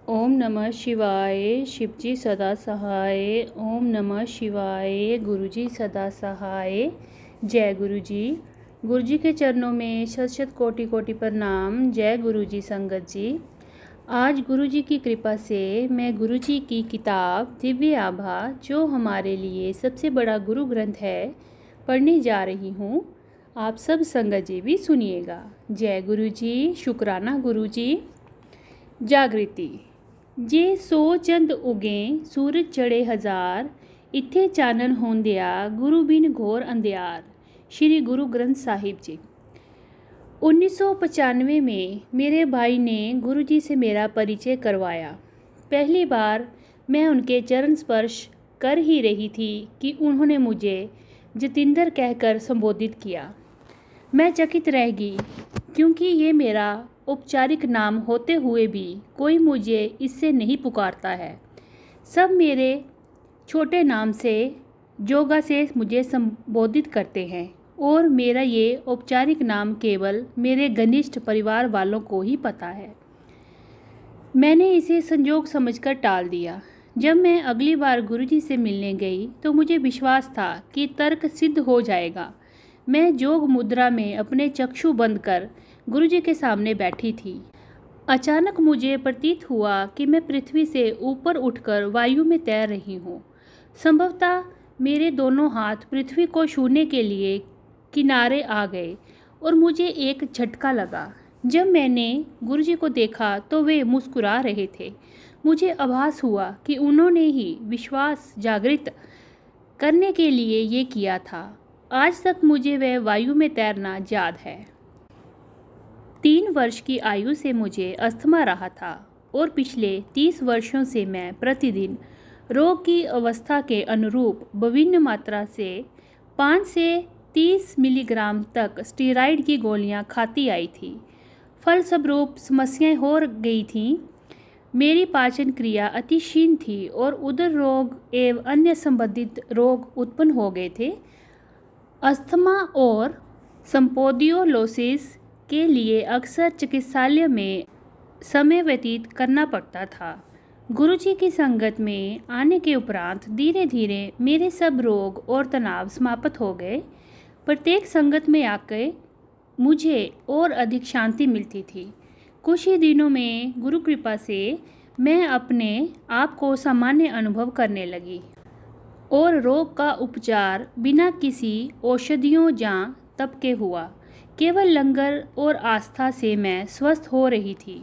ओम नमः शिवाय। शिवजी सदा सहाय। ओम नमः शिवाय। गुरुजी सदा सहाय। जय गुरुजी। गुरुजी के चरणों में शत शत कोटि कोटि प्रणाम। जय गुरुजी संगत जी। आज गुरुजी की कृपा से मैं गुरुजी की किताब दिव्य आभा, जो हमारे लिए सबसे बड़ा गुरु ग्रंथ है, पढ़ने जा रही हूँ। आप सब संगत जी भी सुनिएगा। जय गुरुजी। शुक्राना गुरुजी। जागृति। जे सो चंद उगें सूरज चढ़े हजार, इत्थे चानन होंदिया गुरु बिन घोर अंधियार। श्री गुरु ग्रंथ साहिब जी। 1995 में मेरे भाई ने गुरुजी से मेरा परिचय करवाया। पहली बार मैं उनके चरण स्पर्श कर ही रही थी कि उन्होंने मुझे जतिंदर कहकर संबोधित किया। मैं चकित रह गई, क्योंकि ये मेरा औपचारिक नाम होते हुए भी कोई मुझे इससे नहीं पुकारता है। सब मेरे छोटे नाम से जोगा से मुझे संबोधित करते हैं, और मेरा ये औपचारिक नाम केवल मेरे घनिष्ठ परिवार वालों को ही पता है। मैंने इसे संजोग समझकर टाल दिया। जब मैं अगली बार गुरुजी से मिलने गई तो मुझे विश्वास था कि तर्क सिद्ध हो जाएगा। मैं जोग मुद्रा में अपने चक्षु बंद कर गुरुजी के सामने बैठी थी। अचानक मुझे प्रतीत हुआ कि मैं पृथ्वी से ऊपर उठकर वायु में तैर रही हूँ। संभवतः मेरे दोनों हाथ पृथ्वी को छूने के लिए किनारे आ गए और मुझे एक झटका लगा। जब मैंने गुरुजी को देखा तो वे मुस्कुरा रहे थे। मुझे आभास हुआ कि उन्होंने ही विश्वास जागृत करने के लिए ये किया था। आज तक मुझे वह वायु में तैरना याद है। 3 वर्ष की आयु से मुझे अस्थमा रहा था, और पिछले 30 वर्षों से मैं प्रतिदिन रोग की अवस्था के अनुरूप विभिन्न मात्रा से 5 से 30 मिलीग्राम तक स्टेरॉइड की गोलियां खाती आई थी। फलस्वरूप समस्याएं हो गई थीं। मेरी पाचन क्रिया अति क्षीण थी और उदर रोग एवं अन्य संबंधित रोग उत्पन्न हो गए थे। अस्थमा और स्पोंडिलोलिसिस के लिए अक्सर चिकित्सालय में समय व्यतीत करना पड़ता था। गुरुजी की संगत में आने के उपरांत धीरे धीरे मेरे सब रोग और तनाव समाप्त हो गए। प्रत्येक संगत में आकर मुझे और अधिक शांति मिलती थी। कुछ ही दिनों में गुरु कृपा से मैं अपने आप को सामान्य अनुभव करने लगी, और रोग का उपचार बिना किसी औषधियों या तप के हुआ। केवल लंगर और आस्था से मैं स्वस्थ हो रही थी।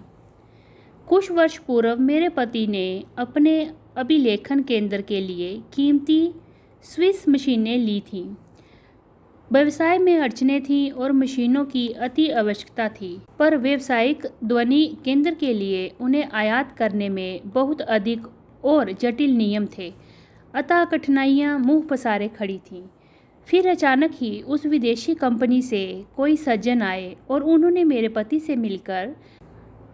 कुछ वर्ष पूर्व मेरे पति ने अपने अभिलेखन केंद्र के लिए कीमती स्विस मशीनें ली थीं। व्यवसाय में अड़चनें थीं और मशीनों की अति आवश्यकता थी, पर व्यावसायिक ध्वनि केंद्र के लिए उन्हें आयात करने में बहुत अधिक और जटिल नियम थे। अतः कठिनाइयाँ मुँह पसारे खड़ी थीं। फिर अचानक ही उस विदेशी कंपनी से कोई सज्जन आए और उन्होंने मेरे पति से मिलकर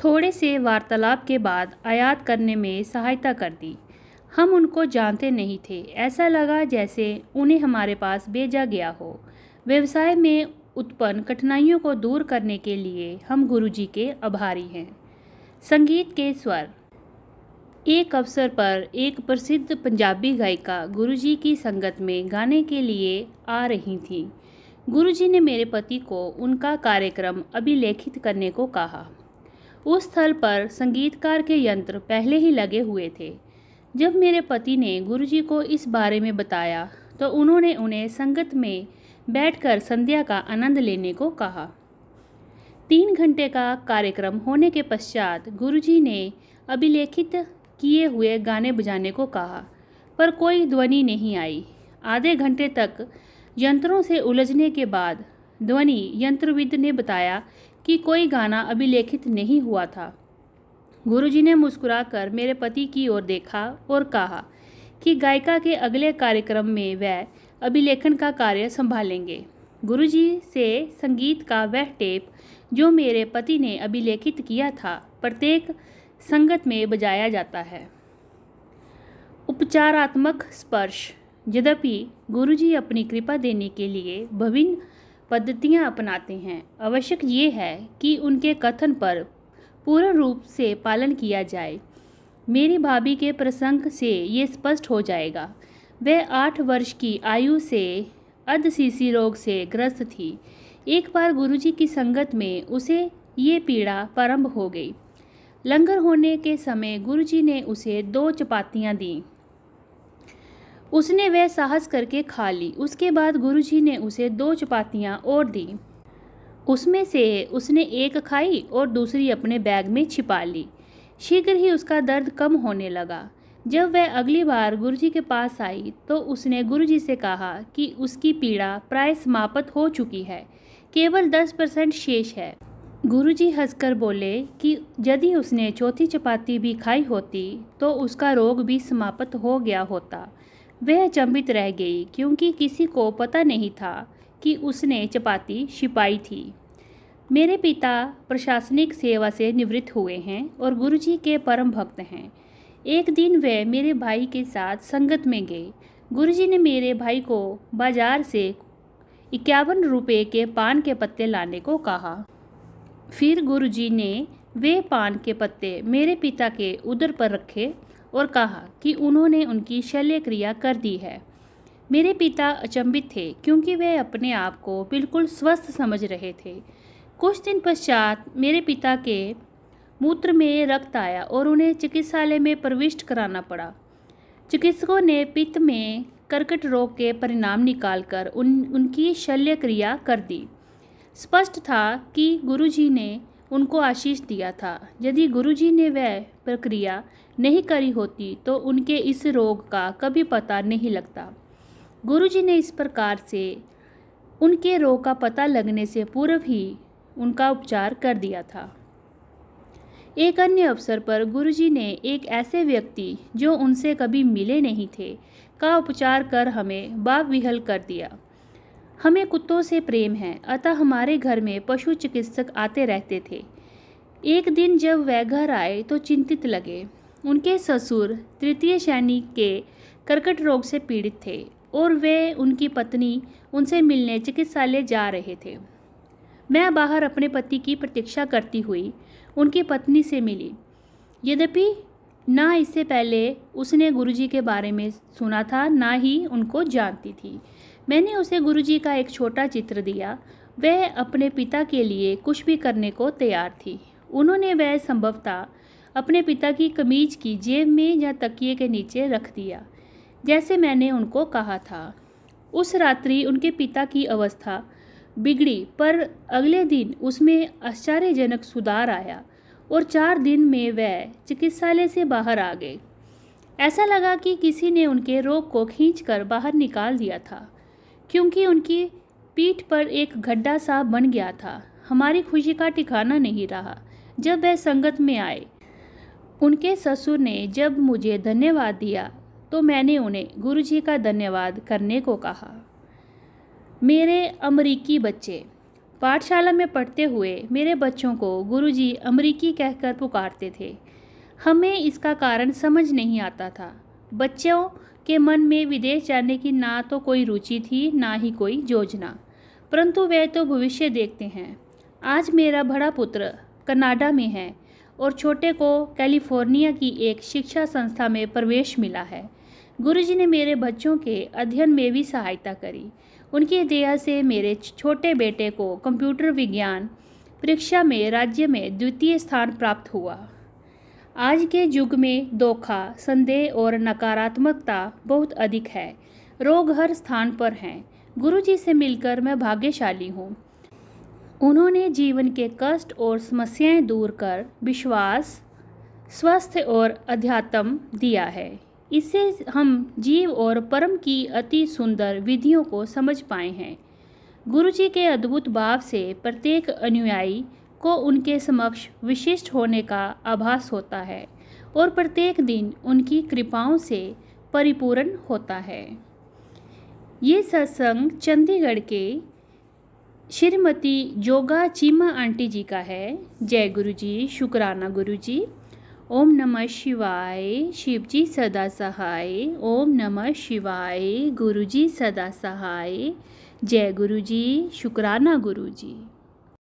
थोड़े से वार्तालाप के बाद आयात करने में सहायता कर दी। हम उनको जानते नहीं थे। ऐसा लगा जैसे उन्हें हमारे पास भेजा गया हो। व्यवसाय में उत्पन्न कठिनाइयों को दूर करने के लिए हम गुरुजी के आभारी हैं। संगीत के स्वर। एक अवसर पर एक प्रसिद्ध पंजाबी गायिका गुरुजी की संगत में गाने के लिए आ रही थी। गुरुजी ने मेरे पति को उनका कार्यक्रम अभिलेखित करने को कहा। उस स्थल पर संगीतकार के यंत्र पहले ही लगे हुए थे। जब मेरे पति ने गुरुजी को इस बारे में बताया तो उन्होंने उन्हें संगत में बैठकर संध्या का आनंद लेने को कहा। 3 घंटे का कार्यक्रम होने के पश्चात गुरुजी ने अभिलेखित किए हुए गाने बजाने को कहा, पर कोई ध्वनि नहीं आई। आधे घंटे तक यंत्रों से उलझने के बाद ध्वनि यंत्रविद ने बताया कि कोई गाना अभिलेखित नहीं हुआ था। गुरुजी ने मुस्कुराकर मेरे पति की ओर देखा और कहा कि गायिका के अगले कार्यक्रम में वह अभिलेखन का कार्य संभालेंगे। गुरुजी से संगीत का वह टेप जो मेरे पति ने अभिलेखित किया था, प्रत्येक संगत में बजाया जाता है। उपचारात्मक स्पर्श। यद्यपि गुरुजी अपनी कृपा देने के लिए विभिन्न पद्धतियां अपनाते हैं, आवश्यक ये है कि उनके कथन पर पूर्ण रूप से पालन किया जाए। मेरी भाभी के प्रसंग से ये स्पष्ट हो जाएगा। वह 8 वर्ष की आयु से अर्धसीसी रोग से ग्रस्त थी। एक बार गुरुजी की संगत में उसे ये पीड़ा प्रारंभ हो गई। लंगर होने के समय गुरुजी ने उसे 2 चपातियाँ दीं। उसने वह साहस करके खा ली। उसके बाद गुरुजी ने उसे 2 चपातियाँ और दी। उसमें से उसने एक खाई और दूसरी अपने बैग में छिपा ली। शीघ्र ही उसका दर्द कम होने लगा। जब वह अगली बार गुरुजी के पास आई तो उसने गुरुजी से कहा कि उसकी पीड़ा प्राय समाप्त हो चुकी है, केवल 10% शेष है। गुरुजी हंसकर बोले कि यदि उसने चौथी चपाती भी खाई होती तो उसका रोग भी समाप्त हो गया होता। वह अचंभित रह गई क्योंकि किसी को पता नहीं था कि उसने चपाती छिपाई थी। मेरे पिता प्रशासनिक सेवा से निवृत्त हुए हैं और गुरुजी के परम भक्त हैं। एक दिन वे मेरे भाई के साथ संगत में गए। गुरुजी ने मेरे भाई को बाजार से 51 रुपये के पान के पत्ते लाने को कहा। फिर गुरुजी ने वे पान के पत्ते मेरे पिता के उदर पर रखे और कहा कि उन्होंने उनकी शल्य क्रिया कर दी है। मेरे पिता अचंभित थे क्योंकि वे अपने आप को बिल्कुल स्वस्थ समझ रहे थे। कुछ दिन पश्चात मेरे पिता के मूत्र में रक्त आया और उन्हें चिकित्सालय में प्रविष्ट कराना पड़ा। चिकित्सकों ने पित्त में कर्कट रोग के परिणाम निकालकर उनकी शल्य क्रिया कर दी। स्पष्ट था कि गुरुजी ने उनको आशीष दिया था। यदि गुरुजी ने वह प्रक्रिया नहीं करी होती तो उनके इस रोग का कभी पता नहीं लगता। गुरुजी ने इस प्रकार से उनके रोग का पता लगने से पूर्व ही उनका उपचार कर दिया था। एक अन्य अवसर पर गुरुजी ने एक ऐसे व्यक्ति जो उनसे कभी मिले नहीं थे का उपचार कर हमें बाविहल कर दिया। हमें कुत्तों से प्रेम है, अतः हमारे घर में पशु चिकित्सक आते रहते थे। एक दिन जब वह घर आए तो चिंतित लगे। उनके ससुर तृतीय श्रेणी के कर्कट रोग से पीड़ित थे और वे उनकी पत्नी उनसे मिलने चिकित्सालय जा रहे थे। मैं बाहर अपने पति की प्रतीक्षा करती हुई उनकी पत्नी से मिली। यद्यपि ना इससे पहले उसने गुरुजी के बारे में सुना था, ना ही उनको जानती थी। मैंने उसे गुरुजी का एक छोटा चित्र दिया। वह अपने पिता के लिए कुछ भी करने को तैयार थी। उन्होंने वह संभवतः अपने पिता की कमीज की जेब में या तकिए के नीचे रख दिया, जैसे मैंने उनको कहा था। उस रात्रि उनके पिता की अवस्था बिगड़ी, पर अगले दिन उसमें आश्चर्यजनक सुधार आया और 4 दिन में वह चिकित्सालय से बाहर आ गए। ऐसा लगा कि किसी ने उनके रोग को खींचकर बाहर निकाल दिया था, क्योंकि उनकी पीठ पर एक गड्ढा सा बन गया था। हमारी खुशी का ठिकाना नहीं रहा जब वह संगत में आए। उनके ससुर ने जब मुझे धन्यवाद दिया तो मैंने उन्हें गुरुजी का धन्यवाद करने को कहा। मेरे अमरीकी बच्चे। पाठशाला में पढ़ते हुए मेरे बच्चों को गुरुजी अमरीकी कहकर पुकारते थे। हमें इसका कारण समझ नहीं आता था। बच्चों के मन में विदेश जाने की ना तो कोई रुचि थी, ना ही कोई योजना, परंतु वे तो भविष्य देखते हैं। आज मेरा बड़ा पुत्र कनाडा में है और छोटे को कैलिफोर्निया की एक शिक्षा संस्था में प्रवेश मिला है। गुरुजी ने मेरे बच्चों के अध्ययन में भी सहायता करी। उनकी दया से मेरे छोटे बेटे को कंप्यूटर विज्ञान परीक्षा में राज्य में द्वितीय स्थान प्राप्त हुआ। आज के युग में धोखा, संदेह और नकारात्मकता बहुत अधिक है। रोग हर स्थान पर हैं। गुरुजी से मिलकर मैं भाग्यशाली हूँ। उन्होंने जीवन के कष्ट और समस्याएं दूर कर विश्वास, स्वास्थ्य और अध्यात्म दिया है। इससे हम जीव और परम की अति सुंदर विधियों को समझ पाए हैं। गुरुजी के अद्भुत भाव से प्रत्येक अनुयायी को उनके समक्ष विशिष्ट होने का आभास होता है और प्रत्येक दिन उनकी कृपाओं से परिपूर्ण होता है। ये सत्संग चंडीगढ़ के श्रीमती जोगा चीमा आंटी जी का है। जय गुरुजी, शुक्राना गुरुजी। ओम नमः शिवाय, शिवजी सदा सहाय। ओम नमः शिवाय, गुरुजी सदा सहाय। जय गुरुजी, शुक्राना गुरुजी।